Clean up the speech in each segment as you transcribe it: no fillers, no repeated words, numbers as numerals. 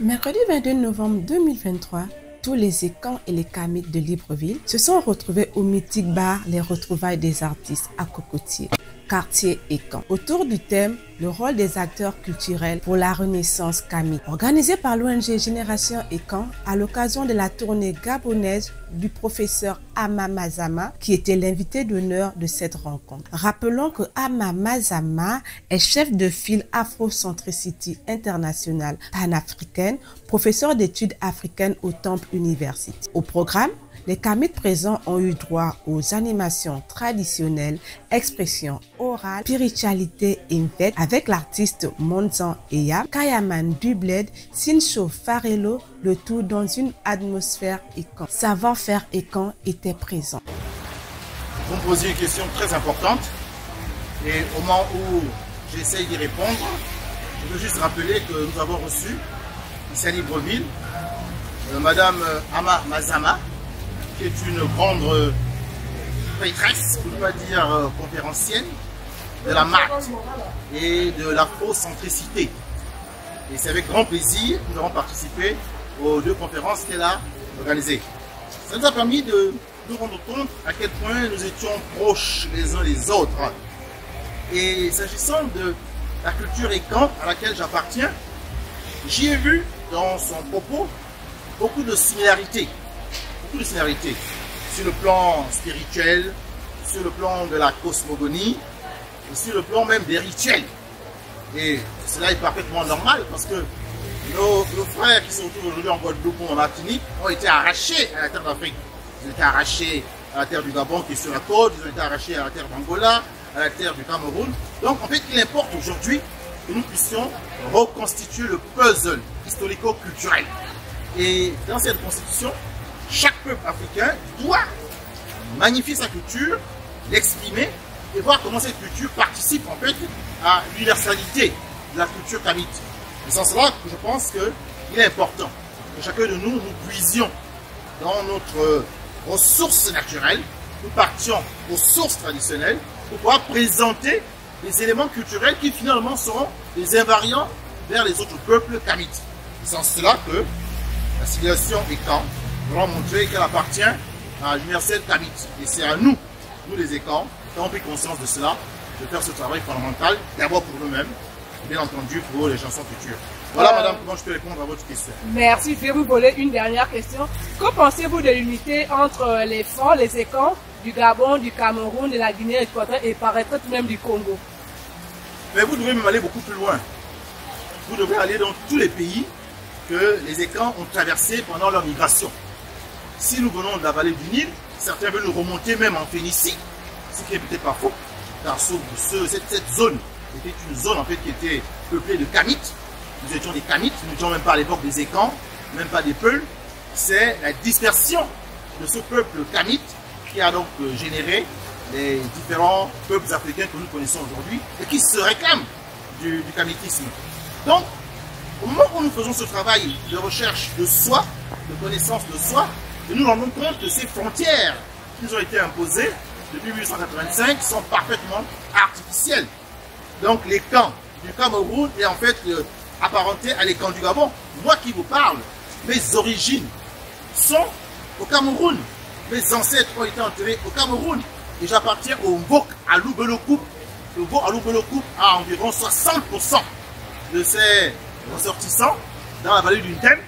Mercredi 22 novembre 2023, tous les Ekans et les Kamites de Libreville se sont retrouvés au mythique bar Les Retrouvailles des artistes à Cocotier, quartier Ekan, autour du thème « Le rôle des acteurs culturels pour la renaissance kamite ». Organisé par l'ONG Génération Ekan à l'occasion de la tournée gabonaise du professeur Ama Mazama, qui était l'invité d'honneur de cette rencontre. Rappelons que Ama Mazama est chef de file Afrocentricity International panafricaine, professeur d'études africaines au Temple University. Au programme, les Kamites présents ont eu droit aux animations traditionnelles, expressions orales, spiritualité et fête avec l'artiste Monzan Eya, Kayaman Dubled, Sincho Farello, le tout dans une atmosphère Ekan. Savoir-faire Ekan était présent. Vous me posez une question très importante et au moment où j'essaye d'y répondre, je veux juste rappeler que nous avons reçu ici à Libreville Madame Ama Mazama, qui est une grande prêtresse, pour ne pas dire conférencienne, de la maths et de l'afrocentricité. Et c'est avec grand plaisir que nous avons participé aux deux conférences qu'elle a organisées. Ça nous a permis de nous rendre compte à quel point nous étions proches les uns des autres. Et s'agissant de la culture Ekan à laquelle j'appartiens, j'y ai vu dans son propos beaucoup de similarités. Sur le plan spirituel, sur le plan de la cosmogonie, et sur le plan même des rituels. Et cela est parfaitement normal parce que nos frères qui sont aujourd'hui en Guadeloupe ou en Martinique ont été arrachés à la terre d'Afrique. Ils ont été arrachés à la terre du Gabon qui est sur la côte, ils ont été arrachés à la terre d'Angola, à la terre du Cameroun. Donc en fait, il importe aujourd'hui que nous puissions reconstituer le puzzle historico-culturel. Et dans cette constitution, chaque peuple africain doit magnifier sa culture, l'exprimer et voir comment cette culture participe en fait à l'universalité de la culture kamite. Et c'est en cela que je pense qu'il est important que chacun de nous puisions dans notre ressource naturelle, nous partions aux sources traditionnelles pour pouvoir présenter les éléments culturels qui finalement seront des invariants vers les autres peuples kamites. C'est en cela que la civilisation Ekan nous a montré qu'elle appartient à l'universel kamite. Et c'est à nous, les Ekans, qui avons pris conscience de cela, de faire ce travail fondamental, d'abord pour nous-mêmes, bien entendu pour les chansons futures. Voilà, madame, comment je peux répondre à votre question. Merci. Je vais vous poser une dernière question. Que pensez-vous de l'unité entre les Fonds, les Ekans, du Gabon, du Cameroun, de la Guinée équatoriale et paraît-il tout même du Congo? Mais vous devez même aller beaucoup plus loin. Vous devez aller dans tous les pays que les Ekans ont traversés pendant leur migration. Si nous venons de la vallée du Nil, certains veulent nous remonter même en Phénicie, ce qui est peut-être pas faux, car cette zone était une zone en fait qui était peuplée de Kamites. Nous étions des Kamites, nous n'étions même pas à l'époque des Ekans, même pas des Peuls. C'est la dispersion de ce peuple Kamite qui a donc généré les différents peuples africains que nous connaissons aujourd'hui et qui se réclament du kamitisme. Donc, au moment où nous faisons ce travail de recherche de soi, de connaissance de soi, nous nous rendons compte que ces frontières qui nous ont été imposées depuis 1885 sont parfaitement artificielles. Donc les camps du Cameroun est en fait apparenté à les camps du Gabon. Moi qui vous parle, mes origines sont au Cameroun. Mes ancêtres ont été enterrés au Cameroun. Et j'appartiens au Mbok à Loubeloukou. Le Mbok à Loubeloukou a environ 60% de ses ressortissants dans la vallée du Ntem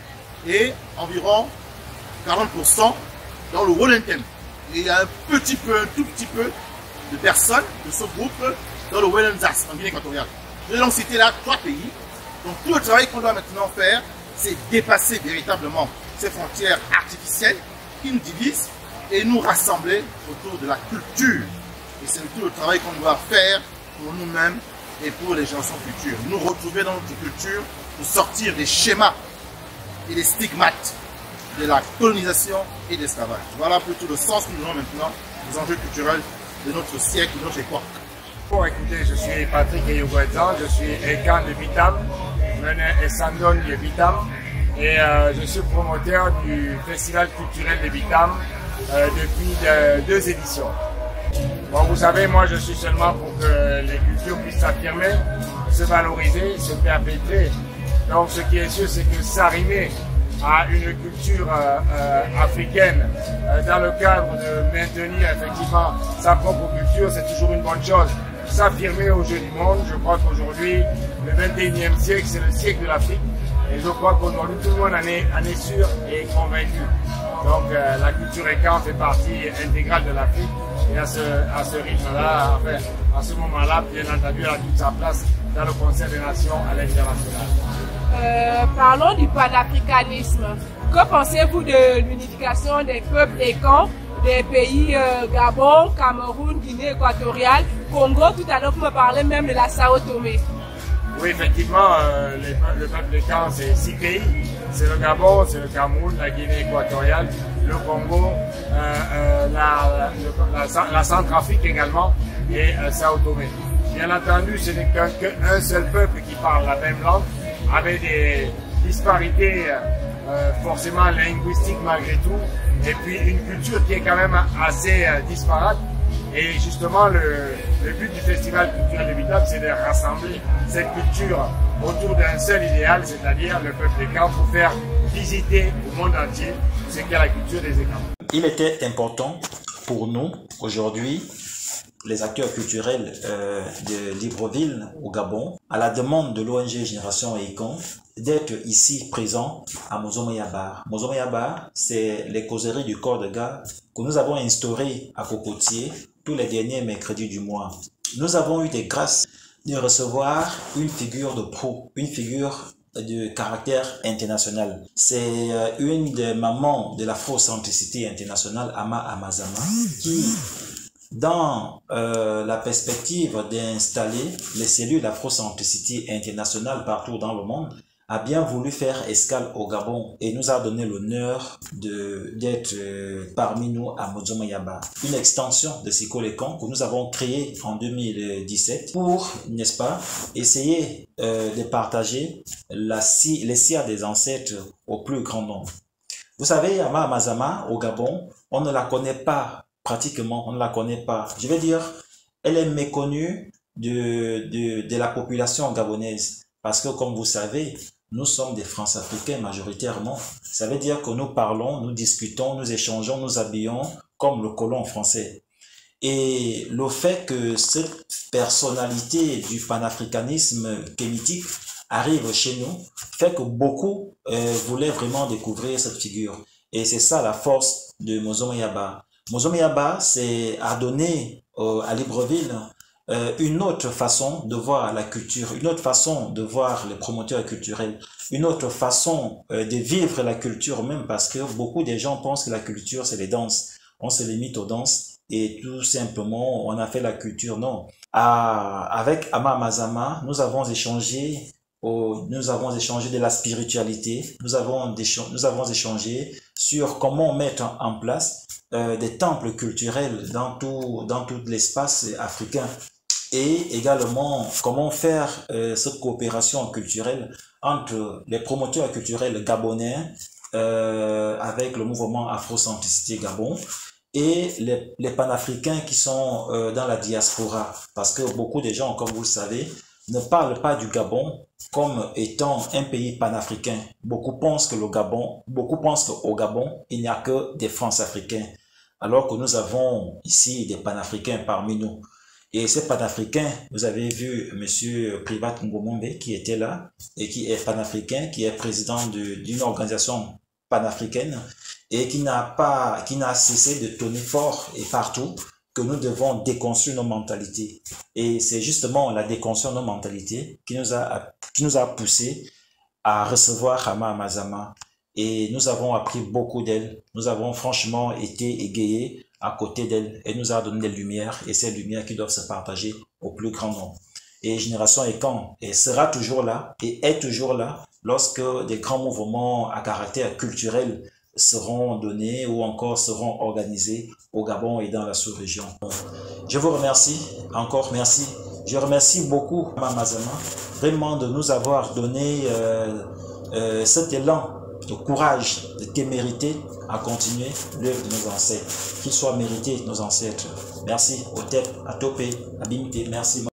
et environ 40% dans le Wollentem. Et il y a un tout petit peu de personnes de ce groupe dans le Wellenzas, en Guinée équatoriale. Je vais donc citer là 3 pays. Donc tout le travail qu'on doit maintenant faire, c'est dépasser véritablement ces frontières artificielles qui nous divisent et nous rassembler autour de la culture. Et c'est tout le travail qu'on doit faire pour nous-mêmes et pour les chansons futures. Nous retrouver dans notre culture pour sortir des schémas et des stigmates de la colonisation et de l'esclavage. Voilà un peu tout le sens que nous donnons maintenant aux enjeux culturels de notre siècle, de notre époque. Bon, écoutez, je suis Patrick Eyouguezan, je suis Ekan de Bitam, Mené et Sandon de Bitam, et je suis promoteur du Festival culturel de Bitam depuis 2 éditions. Bon, vous savez, moi je suis seulement pour que les cultures puissent s'affirmer, se valoriser, se perpétrer Donc ce qui est sûr, c'est que s'arrimer à une culture africaine dans le cadre de maintenir effectivement sa propre culture, c'est toujours une bonne chose. S'affirmer au jeu du monde, je crois qu'aujourd'hui, le 21e siècle, c'est le siècle de l'Afrique. Et je crois qu'aujourd'hui, tout le monde en est sûr et convaincu. Donc la culture écan fait partie intégrale de l'Afrique. Et à ce rythme-là, enfin, à ce moment-là, bien entendu, elle a toute sa place dans le Conseil des Nations à l'international. Parlons du panafricanisme. Que pensez-vous de l'unification des peuples écans des pays Gabon, Cameroun, Guinée équatoriale, Congo? Tout à l'heure, vous me parlez même de la Sao Tomé. Oui, effectivement, le peuple écan, c'est 6 pays. C'est le Gabon, c'est le Cameroun, la Guinée équatoriale, le Congo, la Centrafrique également et Sao Tomé. Bien entendu, ce n'est qu'un seul peuple qui parle la même langue, avec des disparités forcément linguistiques malgré tout, et puis une culture qui est quand même assez disparate. Et justement, le but du Festival culturel de Bitam, c'est de rassembler cette culture autour d'un seul idéal, c'est-à-dire le peuple écan, pour faire visiter au monde entier ce qu'est la culture des écans. Il était important pour nous, aujourd'hui, les acteurs culturels de Libreville au Gabon, à la demande de l'ONG Génération Écan, d'être ici présents à Mozomoyabar. Mozomoyabar, c'est les causeries du corps de garde que nous avons instaurées à Cocotier tous les derniers mercredis du mois. Nous avons eu des grâces de recevoir une figure de pro, une figure de caractère international. C'est une des mamans de l'afrocentricité internationale, Ama Amazama, qui, dans la perspective d'installer les cellules d'afrocentricité internationale partout dans le monde, a bien voulu faire escale au Gabon et nous a donné l'honneur d'être parmi nous à Mozomoyabar. Une extension de Sikolekan que nous avons créée en 2017 pour, n'est-ce pas, essayer de partager les sirs des ancêtres au plus grand nombre. Vous savez, Ama Amazama au Gabon, on ne la connaît pas pratiquement, on ne la connaît pas. Je veux dire, elle est méconnue de la population gabonaise parce que, comme vous savez, nous sommes des France-Africains majoritairement. Ça veut dire que nous parlons, nous discutons, nous échangeons, nous habillons comme le colon français. Et le fait que cette personnalité du panafricanisme kémitique arrive chez nous fait que beaucoup voulaient vraiment découvrir cette figure. Et c'est ça la force de Mozomoyabar. Mozomoyabar, c'est à donner à Libreville une autre façon de voir la culture, une autre façon de voir les promoteurs culturels, une autre façon de vivre la culture même, parce que beaucoup de gens pensent que la culture c'est les danses. On se limite aux danses et tout simplement on a fait la culture. Non. Avec Ama Amazama, nous avons échangé de la spiritualité, nous avons échangé sur comment mettre en place des temples culturels dans tout l'espace africain. Et également, comment faire cette coopération culturelle entre les promoteurs culturels gabonais avec le mouvement Afrocentricité Gabon et les panafricains qui sont dans la diaspora. Parce que beaucoup de gens, comme vous le savez, ne parlent pas du Gabon comme étant un pays panafricain. Beaucoup pensent qu'au Gabon, il n'y a que des France-Africains, alors que nous avons ici des panafricains parmi nous. Et ces panafricains, vous avez vu M. Privat Ngomombe qui était là et qui est panafricain, qui est président d'une organisation panafricaine et qui n'a cessé de tonner fort et partout que nous devons déconstruire nos mentalités. Et c'est justement la déconstruire de nos mentalités qui nous a poussé à recevoir Ama Amazama. Et nous avons appris beaucoup d'elle. Nous avons franchement été égayés à côté d'elle. Elle nous a donné des lumières et ces lumières qui doivent se partager au plus grand nombre. Et Génération Écan sera toujours là et est toujours là lorsque des grands mouvements à caractère culturel seront donnés ou encore seront organisés au Gabon et dans la sous-région. Je vous remercie, encore merci. Je remercie beaucoup Ama Amazama vraiment de nous avoir donné cet élan de courage, de témérité à continuer l'œuvre de nos ancêtres, qu'il soit mérité de nos ancêtres. Merci, Otep, Atopé, Abimité, merci.